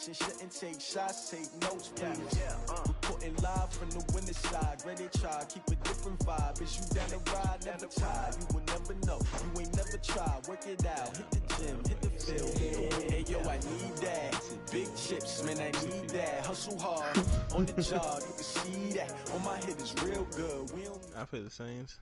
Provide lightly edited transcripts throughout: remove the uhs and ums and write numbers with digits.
Shouldn't take shots, take notes, please. Reporting live from the winning side. Ready to try, keep a different vibe. Is you down the ride, never tired. You will never know, you ain't never tried. Work it out, hit the gym, hit the field. Hey yo, I need that. Big chips, man, I need that. Hustle hard, on the job, you can see that. On my head is real good. I play the Saints.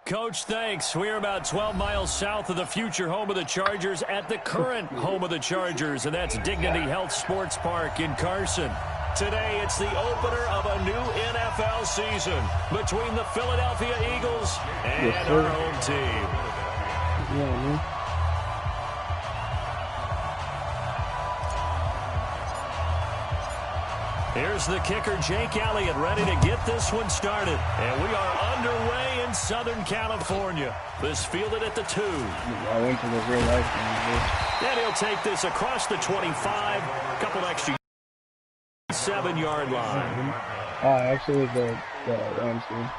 Coach, thanks. We're about 12 miles south of the future home of the Chargers at the current home of the Chargers, and that's Dignity Health Sports Park in Carson. Today, it's the opener of a new NFL season between the Philadelphia Eagles and our home team. Yeah, man. Here's the kicker, Jake Elliott, ready to get this one started. And we are underway in Southern California. This fielded at the 2. I went to the real life game. And he'll take this across the 25, couple extra 7-yard line. Actually, it was the Rams game.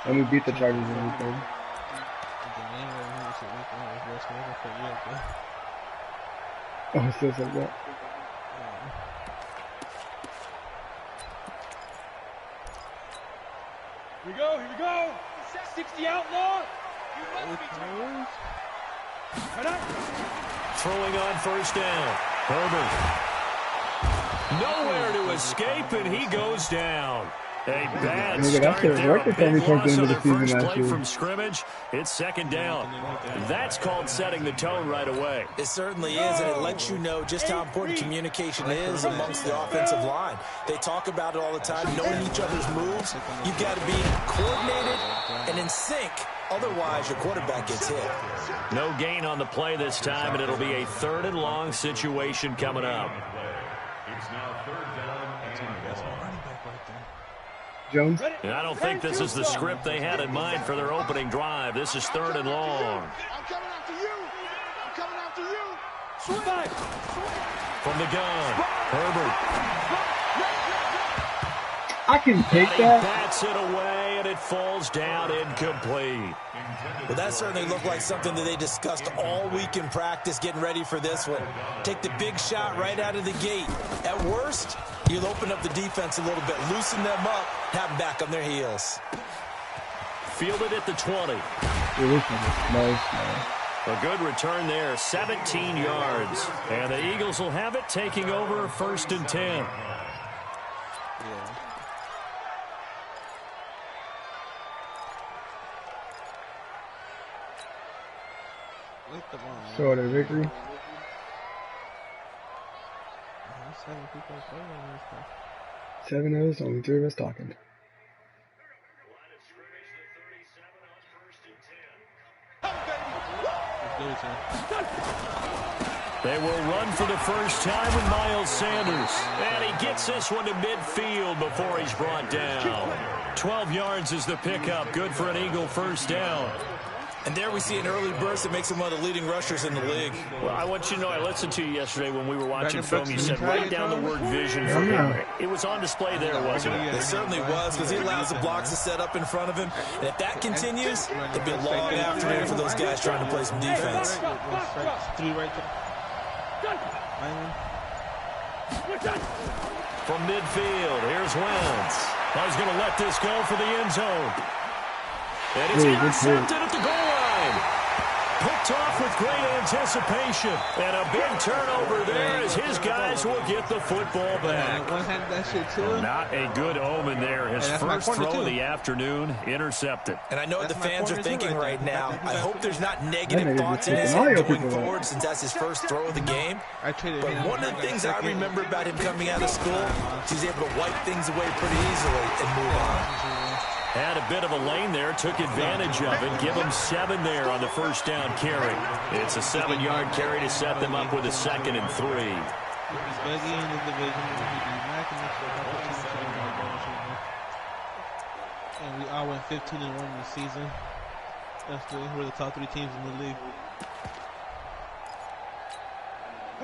And we beat the Chargers in week 3. Oh, it says like that. Here we go. 60 outlaw. Throwing on first down. Herbert. Nowhere to escape, and he goes down. A bad start there. A big loss on their first play from scrimmage. It's second down. That's called setting the tone right away. It certainly is, and it lets you know just how important communication is amongst the offensive line. They talk about it all the time, knowing each other's moves. You've got to be coordinated and in sync. Otherwise, your quarterback gets hit. No gain on the play this time, and it'll be a 3rd and long situation coming up. It's now 3rd down. Jones? And I don't think this is the script they had in mind for their opening drive. This is 3rd and long. I'm coming after you. I'm coming after you. Swing. From the gun, Herbert. I can take He that. bats it away, and it falls down incomplete. Well, that certainly looked like something that they discussed all week in practice, getting ready for this one. Take the big shot right out of the gate. At worst, you'll open up the defense a little bit, loosen them up, have them back on their heels. Fielded at the 20. Nice. A good return there, 17 yards. And the Eagles will have it, taking over 1st and 10. Short of victory. 7 of us, only 3 of us talking. They will run for the first time with Miles Sanders. And he gets this one to midfield before he's brought down. 12 yards is the pickup. Good for an Eagle first down. And there we see an early burst that makes him one of the leading rushers in the league. Well, I want you to know, I listened to you yesterday when we were watching film. You said write down the word vision for him. It was on display there, wasn't it? It certainly was, because he allows the blocks to set up in front of him. And if that continues, it'll be a long afternoon for those guys trying to play some defense. From midfield, here's Wentz. I was going to let this go for the end zone. And it's intercepted at the goal line. Picked off with great anticipation. And a big turnover there as his guys will get the football back. Not a good omen there. His first throw of the afternoon intercepted. And I know what the fans are thinking right now. I hope there's not negative thoughts in his head going forward since that's his first throw of the game. But one of the things I remember about him coming out of school, he's able to wipe things away pretty easily and move on. Had a bit of a lane there, took advantage of it. Give him 7 there on the first down carry. It's a 7-yard carry to set them up with a 2nd and 3. And we all went 15-1 in the season. We're the top 3 teams in the league.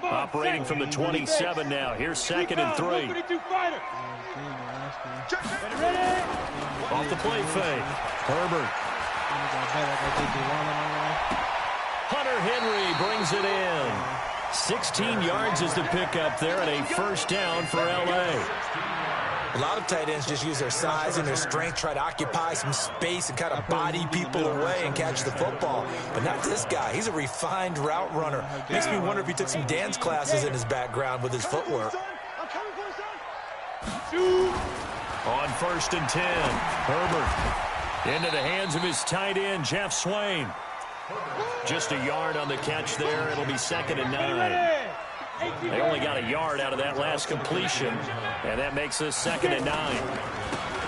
Operating from the 27 now. Here's 2nd and 3. Off the play fake. Herbert. Hunter Henry brings it in. 16 yards is the pickup there, and a first down for L.A. A lot of tight ends just use their size and their strength, try to occupy some space and kind of body people away and catch the football. But not this guy. He's a refined route runner. Makes me wonder if he took some dance classes in his background with his footwork. On 1st and 10, Herbert into the hands of his tight end, Jeff Swain. Just a yard on the catch there. It'll be 2nd and 9. They only got a yard out of that last completion, and that makes us 2nd and 9.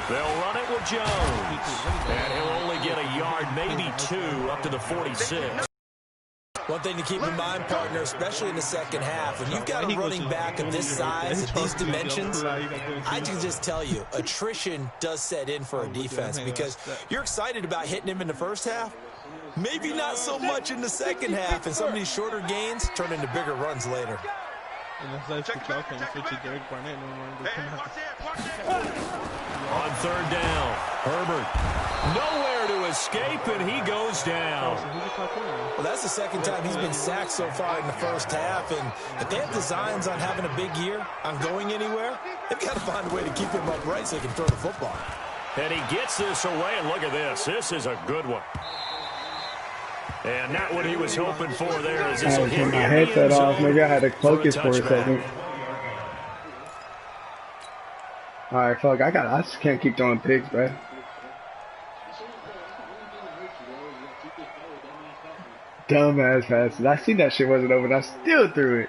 They'll run it with Jones, and he'll only get a yard, maybe 2, up to the 46. One thing to keep in mind, partner, especially in the second half, when you've got a running back of this size, at these dimensions, I can just tell you, attrition does set in for a defense because you're excited about hitting him in the first half. Maybe not so much in the second half, and some of these shorter gains turn into bigger runs later. And that's like Derek Barnett. On 3rd down, Herbert nowhere to escape, and he goes down. Well, that's the second time he's been sacked so far in the first half, and if they have designs on having a big year, on going anywhere, they've got to find a way to keep him upright so he can throw the football. And he gets this away, and look at this. This is a good one. And not what he was hoping for there. As this will hit my headset off. Maybe I had to focus for a second. All right, fuck. I just can't keep throwing picks, bro. Dumbass passes. I seen that shit wasn't over, and I still threw it.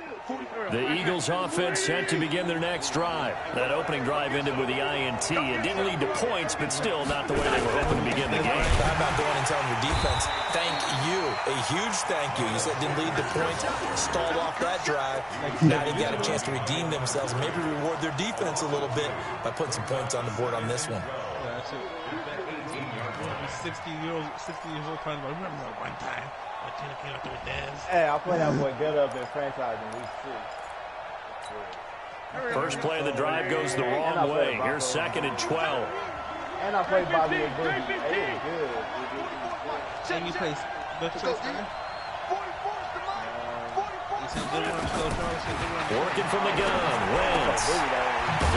The Eagles offense set to begin their next drive. That opening drive ended with the INT. It didn't lead to points, but still not the way they were hoping to begin the game. How about going and telling your defense, thank you, a huge thank you. You said didn't lead to points, stalled off that drive. Now they've got a chance to redeem themselves and maybe reward their defense a little bit by putting some points on the board on this one. Yeah, that's it. 60 years old, trying to remember that one time. Hey, I played that boy good up in franchise in week 6. First play of the drive goes the wrong way. Here's 2nd and 12. And I played Bobby and Boogie. Hey, it was good. And you play Working from the gun. Wentz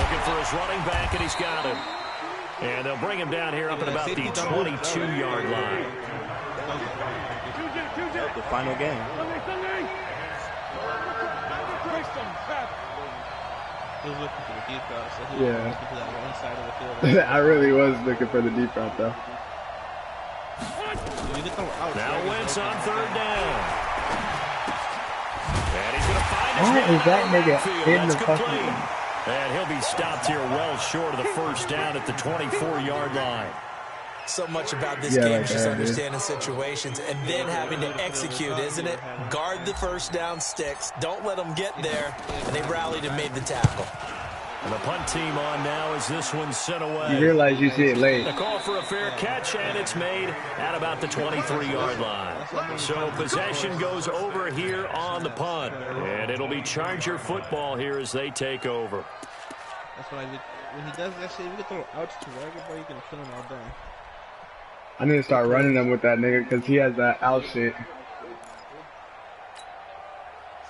looking for his running back, and he's got him. And they'll bring him down here up at about the 22-yard line. The final game. He was looking for the deep route, so he Yeah. was looking for that one side of the field. I really was looking for the deep route, though. Now Wentz on 3rd down. And he's going to find his Why is that nigga in That's the complete. fucking... And he'll be stopped here well short of the first down at the 24-yard line. So much about this game is just dude. understanding situations and then having to execute, isn't it? Guard the first down sticks. Don't let them get there. And they rallied and made the tackle. And the punt team on now as this one's sent away. You realize you see it late. A call for a fair catch, and it's made at about the 23-yard line. So possession goes over here on the punt. And it'll be Charger football here as they take over. That's what I did. When he does that shit, if you can throw outs to everybody, you can kill him all day. I need to start running them with that nigga because he has that out shit.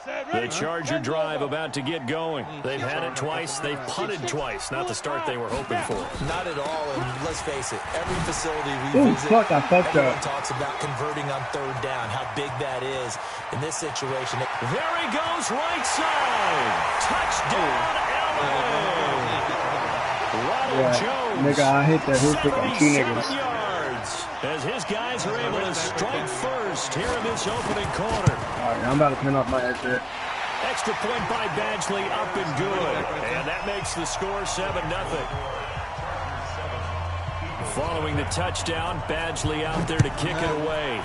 The Charger drive about to get going. They've had it twice. They've punted twice. Not the start they were hoping for. Not at all. And let's face it, every facility we Ooh, visit, fuck, I fucked everyone up. talks about converting on 3rd down, how big that is. In this situation, There he goes, right side. Touchdown, LA. Ronald Jones. Nigga, I hit the hoop with like 2 niggas. Yards as his guys are able to strike first here in this opening quarter. Alright, I'm about to turn off my headset. Extra point by Badgley, up and good. And that makes the score 7-0. Following the touchdown, Badgley out there to kick it away.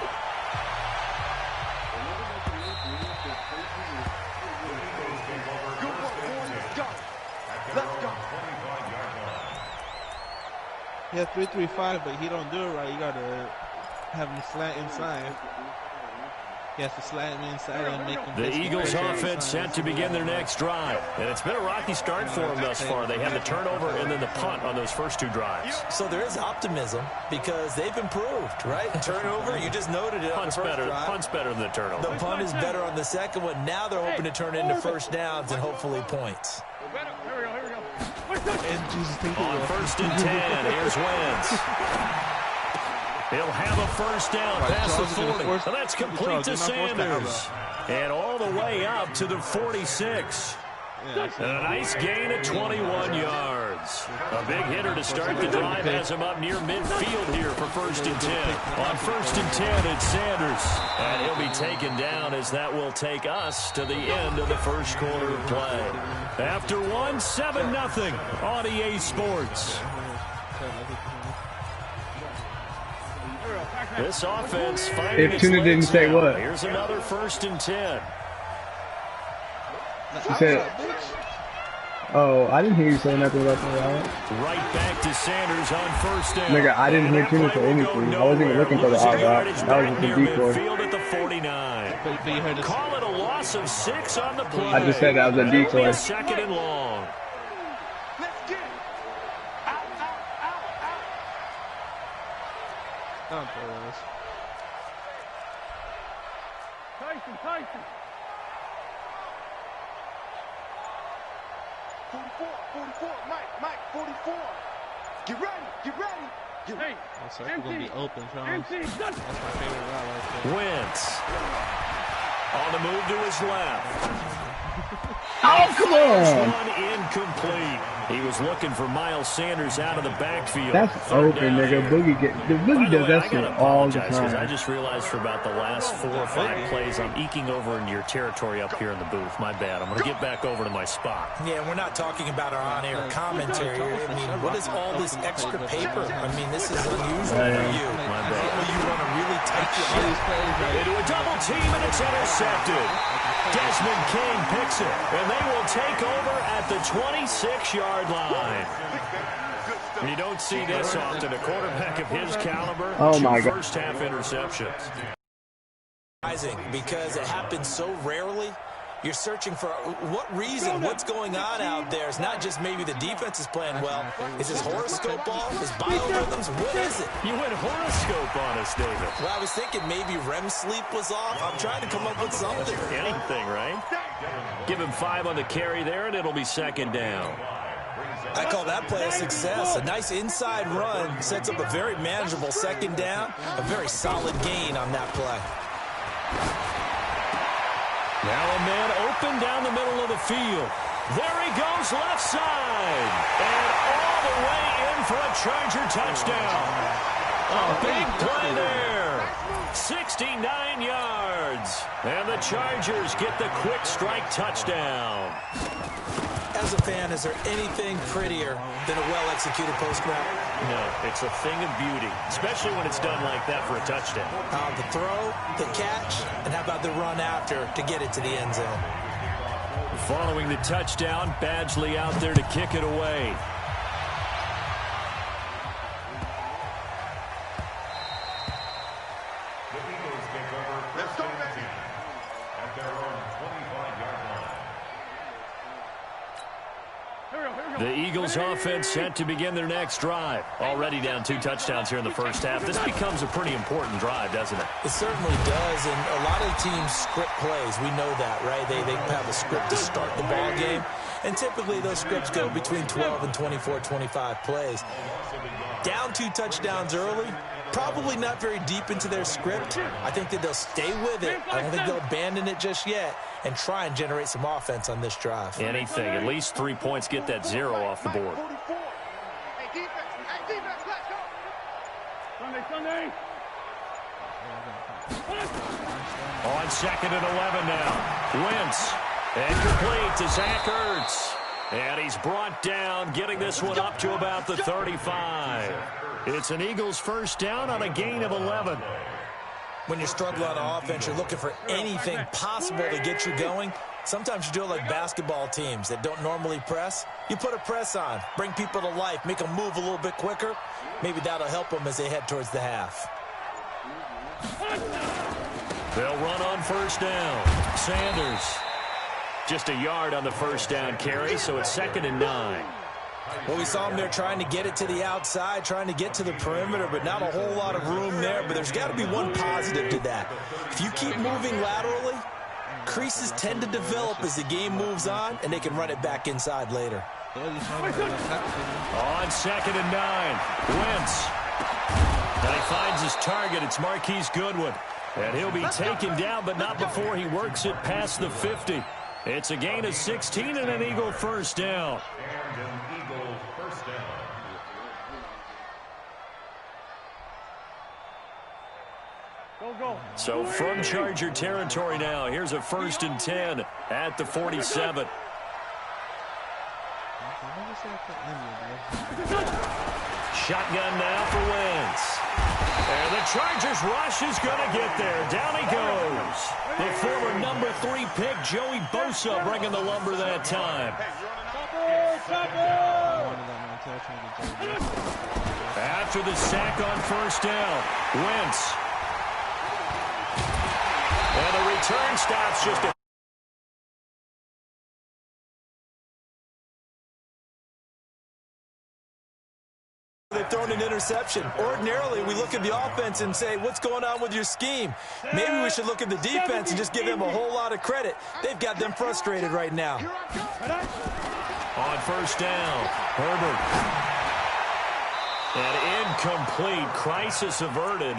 He has 3-3-5, but he don't do it right. You gotta have him slant inside. He has to slide him inside and make him. The Eagles offense set to begin their next drive. And it's been a rocky start for them thus far. They had the turnover and then the punt on those first 2 drives. So there is optimism because they've improved, right? Turnover, you just noted it. Punt's better than the turnover. The punt is better on the second one. Now they're hoping to turn into first downs and hopefully points. On first and 10, here's Wentz. He'll have a first down past the 40. So that's complete to Sanders. And all the way up to the 46. And a nice gain of 21 yards. A big hitter to start the drive has him up near midfield here for first and 10. On first and 10, it's Sanders. And he'll be taken down as that will take us to the end of the first quarter of play. After 1, 7-0 on EA Sports. This offense finding if Tuna didn't say now. what? Here's another first and 10. He said, oh, I didn't hear you say nothing about that. Right back to Sanders on first down. Nigga, I didn't hear Tuna say anything. I wasn't even looking for the out route. That was just a decoy. At the 49. Call it a loss of 6 on the play. I just said that was a decoy. Second and long. Tyson. 44, Mike, 44. Get ready. Hey, looks like we're going to be open, Charles. That's my favorite route right there. Wentz. On the move to his left. Oh, come on. One incomplete. He was looking for Miles Sanders out of the backfield. That's open, nigga. Boogie does that shit all the time. I just realized for about the last 4 or 5 plays, I'm eking over into your territory up here in the booth. My bad. I'm going to get back over to my spot. Yeah, we're not talking about our on-air commentary. I mean, what is all this extra paper? I mean, this is unusual for you. My bad. You run a really tight ship. Into a double team, and it's intercepted. Desmond King picks it, and they will take over at the 26-yard line. You don't see this often. A quarterback of his caliber, oh my God. First-half interceptions. Because it happens so rarely. You're searching for what reason, what's going on out there. It's not just maybe the defense is playing well. Is his horoscope off? His biorhythms? What is it? You went horoscope on us, David. Well, I was thinking maybe REM sleep was off. I'm trying to come up with something. Anything, right? Give him 5 on the carry there, and it'll be second down. I call that play a success. A nice inside run sets up a very manageable second down. A very solid gain on that play. Now a man open down the middle of the field. There he goes left side. And all the way in for a Charger touchdown. A big play there. 69 yards. And the Chargers get the quick strike touchdown. As a fan, is there anything prettier than a well-executed post-grab? No, it's a thing of beauty, especially when it's done like that for a touchdown. The throw, the catch, and how about the run after to get it to the end zone? Following the touchdown, Badgley out there to kick it away. The Eagles offense set to begin their next drive. Already down 2 touchdowns here in the first half. This becomes a pretty important drive, doesn't it? It certainly does, and a lot of teams script plays. We know that, right? They have a script to start the ball game, and typically those scripts go between 12 and 24, 25 plays. Down 2 touchdowns early, probably not very deep into their script. I think that they'll stay with it. I don't think they'll abandon it just yet and try and generate some offense on this drive. Anything. At least 3 points, get that 0 off the board. Sunday. On second and 11 now. Wentz. And complete to Zach Ertz. And he's brought down, getting this one up to about the 35. It's an Eagles first down on a gain of 11. When you're struggling on offense, you're looking for anything possible to get you going. Sometimes you do it like basketball teams that don't normally press. You put a press on, bring people to life, make them move a little bit quicker. Maybe that'll help them as they head towards the half. They'll run on first down. Sanders just a yard on the first down carry, so it's 2nd and 9. Well, we saw him there trying to get it to the outside, trying to get to the perimeter, but not a whole lot of room there. But there's got to be one positive to that. If you keep moving laterally, creases tend to develop as the game moves on, and they can run it back inside later. On 2nd and 9, Wentz. And he finds his target. It's Marquise Goodwin. And he'll be taken down, but not before he works it past the 50. It's a gain of 16 and an Eagle first down. So from Charger territory now, here's a 1st and 10 at the 47. Shotgun now for Wentz. And the Chargers rush is going to get there. Down he goes. The former number 3 pick, Joey Bosa, bringing the lumber that time. After the sack on first down, Wentz. And the return stops just a... They've thrown an interception. Ordinarily, we look at the offense and say, what's going on with your scheme? Maybe we should look at the defense and just give them a whole lot of credit. They've got them frustrated right now. On first down, Herbert. An incomplete, crisis averted,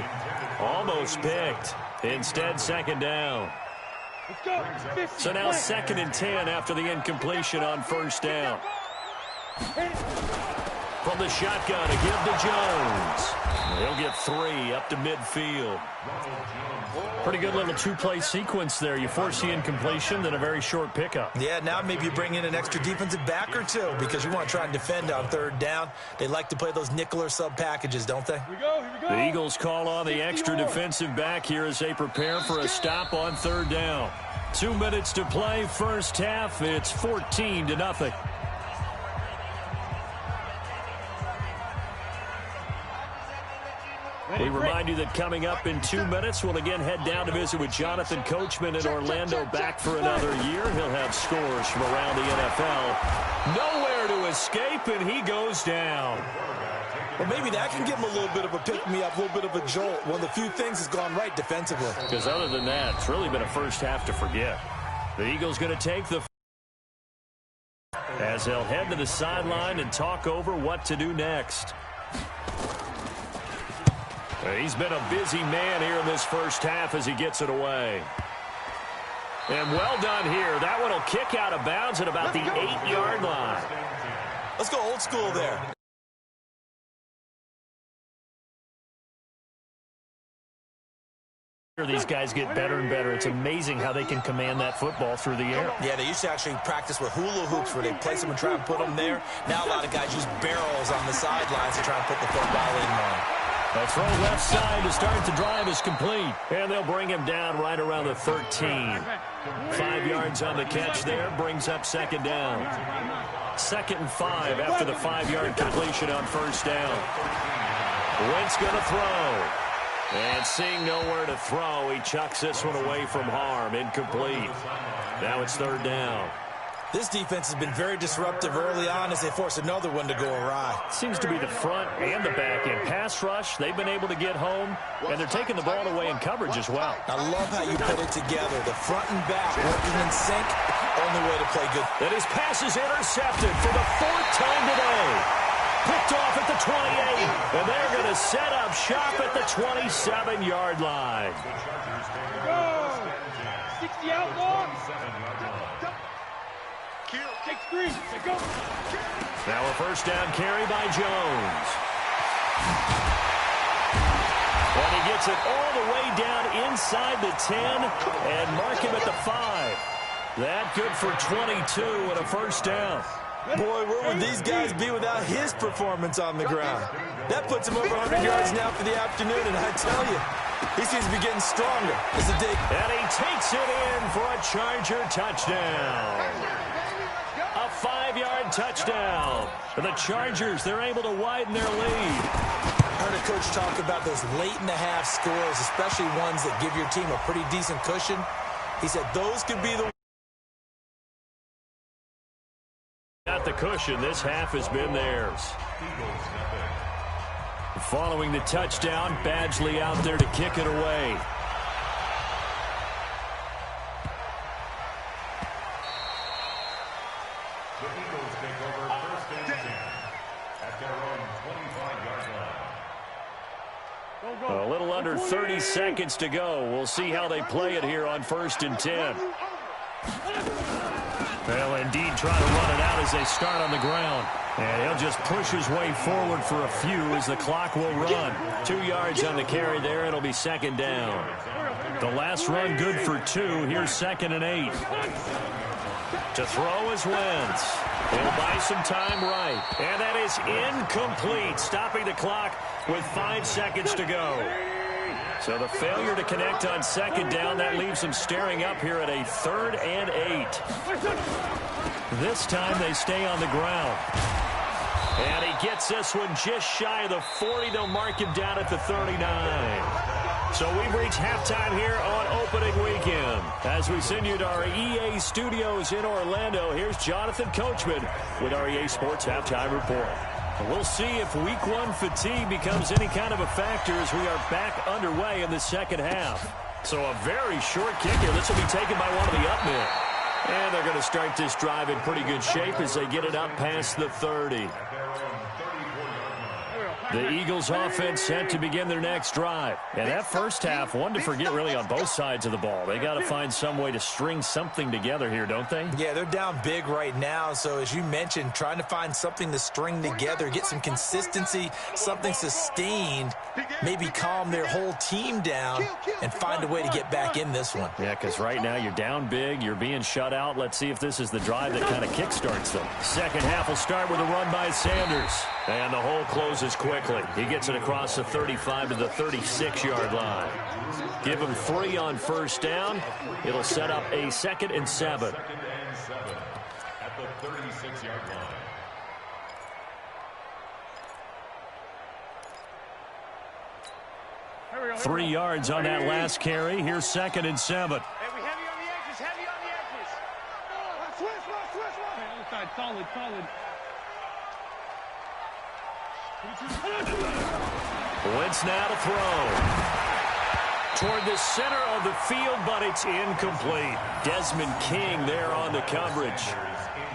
almost picked. Instead, 2nd down. So now 2nd and 10 after the incompletion on first down. From the shotgun, a give to Jones. He'll get 3 up to midfield. Pretty good little 2-play sequence there. You force the incompletion, then a very short pickup. Yeah, now maybe you bring in an extra defensive back or two because you want to try and defend on 3rd down. They like to play those nickel or sub packages, don't they? Here we go. The Eagles call on the extra defensive back here as they prepare for a stop on 3rd down. 2 minutes to play, first half. It's 14-0. We remind you that coming up in 2 minutes, we'll again head down to visit with Jonathan Coachman in Orlando, back for another year. He'll have scores from around the NFL. Nowhere to escape, and he goes down. Well, maybe that can give him a little bit of a pick-me-up, a little bit of a jolt. One of the few things has gone right defensively. Because other than that, it's really been a first half to forget. The Eagles going to take the... as they'll head to the sideline and talk over what to do next. He's been a busy man here in this first half as he gets it away. And well done here. That one will kick out of bounds at about the 8-yard line. Let's go old school there. These guys get better and better. It's amazing how they can command that football through the air. Yeah, they used to actually practice with hula hoops where they place them and try and put them there. Now a lot of guys use barrels on the sidelines to try and put the football in there. A throw left side to start the drive is complete. And they'll bring him down right around the 13. 5 yards on the catch there, brings up 2nd down. 2nd and 5 after the 5-yard completion on first down. Wentz going to throw. And seeing nowhere to throw, he chucks this one away from harm. Incomplete. Now it's 3rd down. This defense has been very disruptive early on as they force another one to go awry. Seems to be the front and the back end. Pass rush, they've been able to get home, and they're taking the ball away in coverage as well. I love how you put it together. The front and back working in sync, only way to play good. And his pass is intercepted for the 4th time today. Picked off at the 28, and they're going to set up shop at the 27-yard line. 60 out long. Take 3. Go. Now a first down carry by Jones. And he gets it all the way down inside the 10 and mark him at the 5. That good for 22 and a first down. Boy, where would these guys be without his performance on the ground? That puts him over 100 yards now for the afternoon, and I tell you, he seems to be getting stronger as the day. And he takes it in for a Charger touchdown. A 5-yard touchdown. For the Chargers, they're able to widen their lead. heard a coach talk about those late-in-the-half scores, especially ones that give your team a pretty decent cushion. He said those could be the... Got the cushion. This half has been theirs. Following the touchdown, Badgley out there to kick it away. The Eagles take over first and 10 at their own 25-yard line. A little under 30 seconds to go. We'll see how they play it here on first and 10. They'll indeed try to run it out as they start on the ground. And he'll just push his way forward for a few as the clock will run. 2 yards on the carry there. It'll be second down. The last run good for 2. Here's 2nd and 8. To throw is Wentz. He'll buy some time right. And that is incomplete, stopping the clock with 5 seconds to go. So the failure to connect on second down, that leaves them staring up here at a 3rd and 8. This time they stay on the ground. And he gets this one just shy of the 40. They'll mark him down at the 39. So we've reached halftime here on opening weekend. As we send you to our EA studios in Orlando, here's Jonathan Coachman with our EA Sports Halftime Report. We'll see if Week 1 fatigue becomes any kind of a factor as we are back underway in the second half. So a very short kick here. This will be taken by one of the up men. And they're going to start this drive in pretty good shape as they get it up past the 30. The Eagles offense set to begin their next drive. And that first half, one to forget really on both sides of the ball. They got to find some way to string something together here, don't they? Yeah, they're down big right now. So as you mentioned, trying to find something to string together, get some consistency, something sustained, maybe calm their whole team down and find a way to get back in this one. Yeah, because right now you're down big, you're being shut out. Let's see if this is the drive that kind of kickstarts them. Second half will start with a run by Sanders. And the hole closes quickly. He gets it across the 35 to the 36-yard line. Give him 3 on first down. It'll set up a 2nd and 7. At the 36-yard line. Go. 3 yards on that last carry. Here's 2nd and 7. Hey, we heavy on the edges, heavy on the edges. Switch. Other side, solid. Wentz now to throw. Toward the center of the field, but it's incomplete. Desmond King there on the coverage.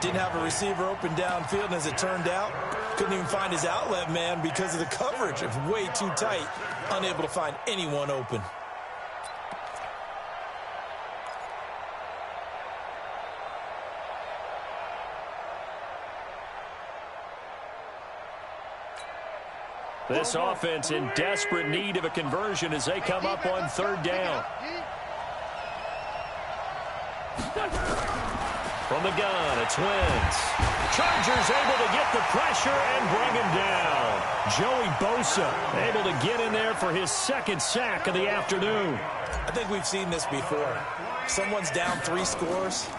Didn't have a receiver open downfield, and as it turned out, couldn't even find his outlet man because of the coverage. It was way too tight, unable to find anyone open. This offense in desperate need of a conversion as they come up on 3rd down. From the gun, it's Wentz. Chargers able to get the pressure and bring him down. Joey Bosa able to get in there for his 2nd sack of the afternoon. I think we've seen this before. Someone's down 3 scores.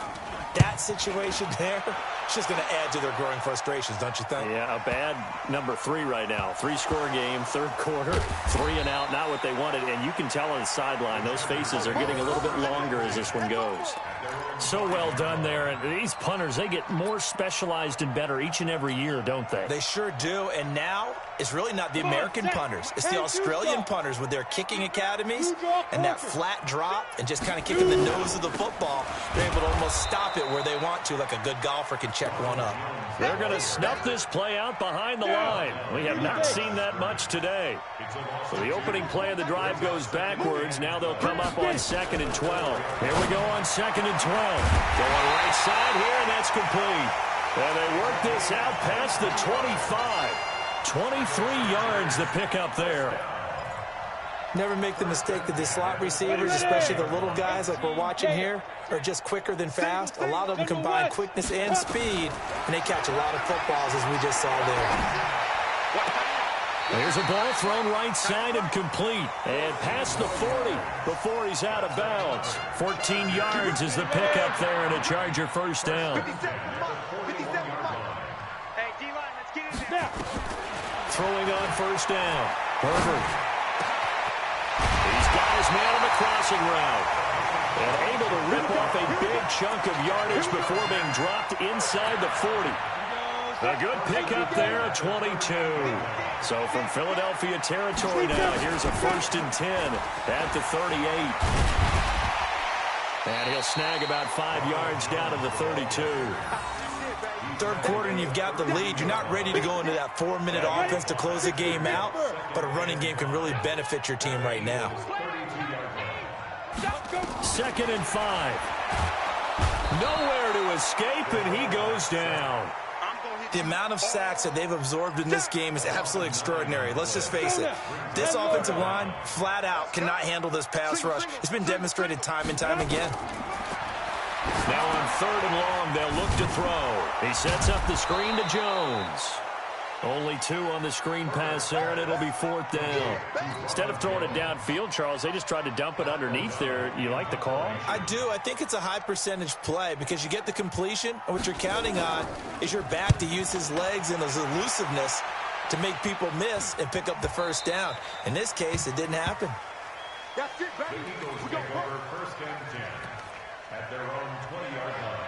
That situation there, it's just going to add to their growing frustrations, don't you think? Yeah, a bad number 3 right now. 3-score game, 3rd quarter, 3 and out, not what they wanted. And you can tell on the sideline, those faces are getting a little bit longer as this one goes. So well done there. And these punters, they get more specialized and better each and every year, don't they? They sure do. And now it's really not the American punters. It's the Australian punters with their kicking academies and that flat drop and just kind of kicking the nose of the football. They're able to almost stop it where they want to, like a good golfer can check one up. They're going to snuff this play out behind the line. We have not seen that much today. So the opening play of the drive goes backwards. Now they'll come up on 2nd and 12. Here we go on 2nd and 12. Going right side here, and that's complete. And they work this out past the 25. 23 yards the pickup there. Never make the mistake that the slot receivers, especially the little guys like we're watching here, are just quicker than fast. A lot of them combine quickness and speed, and they catch a lot of footballs, as we just saw there. There's a ball thrown right side and complete. And past the 40 before he's out of bounds. 14 yards is the pickup there and a Charger first down. Hey, D-line, let's get in there. Throwing on first down. Herbert. He's got his man on the crossing route. And able to rip off a big chunk of yardage before being dropped inside the 40. A good pickup there, a 22. So from Philadelphia territory now, here's a 1st and 10 at the 38. And he'll snag about 5 yards down to the 32. Third quarter and you've got the lead. You're not ready to go into that 4-minute offense to close the game out, but a running game can really benefit your team right now. 2nd and 5. Nowhere to escape, and he goes down. The amount of sacks that they've absorbed in this game is absolutely extraordinary. Let's just face it. This offensive line, flat out, cannot handle this pass rush. It's been demonstrated time and time again. Now on 3rd and long, they'll look to throw. He sets up the screen to Jones. Only 2 on the screen pass there, and it'll be 4th down. Instead of throwing it downfield, Charles, they just tried to dump it underneath there. You like the call? I do. I think it's a high percentage play because you get the completion, and what you're counting on is your back to use his legs and his elusiveness to make people miss and pick up the 1st down. In this case, it didn't happen. That's it, baby. We go over 1st and 10 at their own 20-yard line.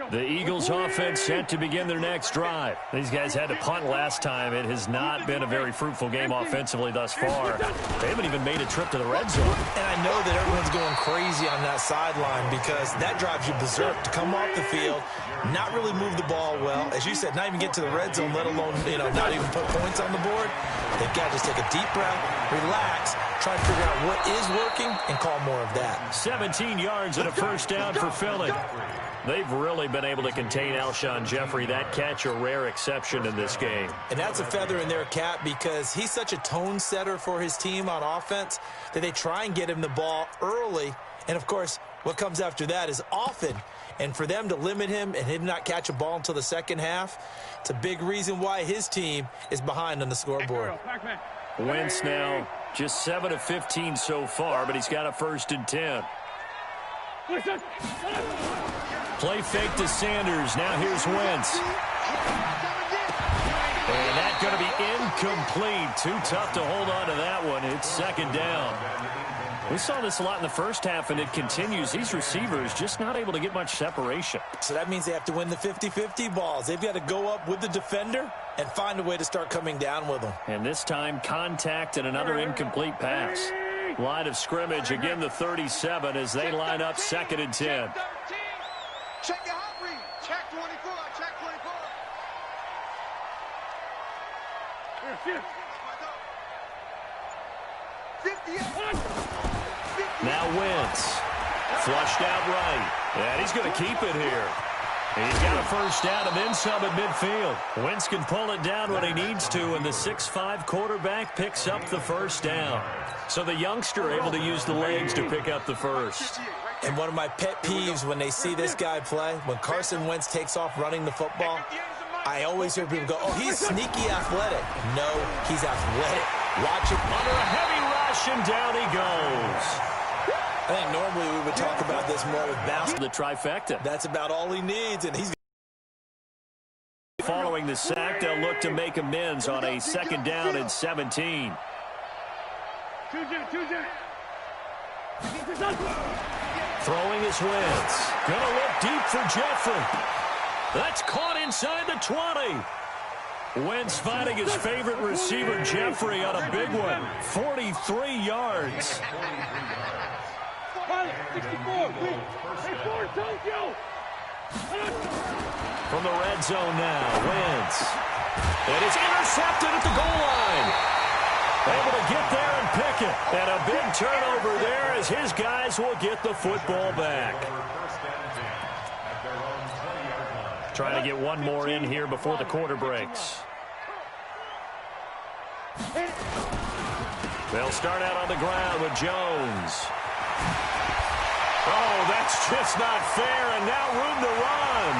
The Eagles offense set to begin their next drive. These guys had to punt last time. It has not been a very fruitful game offensively thus far. They haven't even made a trip to the red zone. And I know that everyone's going crazy on that sideline because that drives you berserk to come off the field, not really move the ball well. As you said, not even get to the red zone, let alone, not even put points on the board. They've got to just take a deep breath, relax, try to figure out what is working, and call more of that. 17 yards and a 1st down for Philly. They've really been able to contain Alshon Jeffrey. That catch a rare exception in this game. And that's a feather in their cap because he's such a tone setter for his team on offense that they try and get him the ball early. And, of course, what comes after that is often. And for them to limit him and him not catch a ball until the second half, it's a big reason why his team is behind on the scoreboard. Wentz now just 7 of 15 so far, but he's got a 1st and 10. Play fake to Sanders. Now here's Wentz. And that's going to be incomplete. Too tough to hold on to that one. It's 2nd down. We saw this a lot in the first half, and it continues. These receivers just not able to get much separation. So that means they have to win the 50-50 balls. They've got to go up with the defender and find a way to start coming down with them. And this time, contact and another incomplete pass. Line of scrimmage, again the 37 as they line up 2nd and 10. Check your hot read. Check 24. Check 24. Here, 58. Now Wentz. Flushed out right. And he's going to keep it here. He's got a 1st down and then some at midfield. Wentz can pull it down when he needs to, and the 6'5" quarterback picks up the 1st down. So the youngster able to use the legs to pick up the 1st. And one of my pet peeves when they see this guy play, when Carson Wentz takes off running the football, I always hear people go, oh, he's sneaky athletic. No, he's athletic. Watch him under a heavy rush, and down he goes. I think normally we would talk about this more with bounce. The trifecta. That's about all he needs, and he's following the sack, they'll look to make amends on a 2nd down and 17. Throwing his Wentz. Gonna look deep for Jeffrey. That's caught inside the 20. Wentz finding his favorite receiver, Jeffrey, on a big one. 43 yards. 64. From the red zone now, Wentz. And it's intercepted at the goal line. Able to get there and pick it. And a big turnover there as his guys will get the football back. Trying to get one more in here before the quarter breaks. They'll start out on the ground with Jones. Oh, that's just not fair, and now room to run.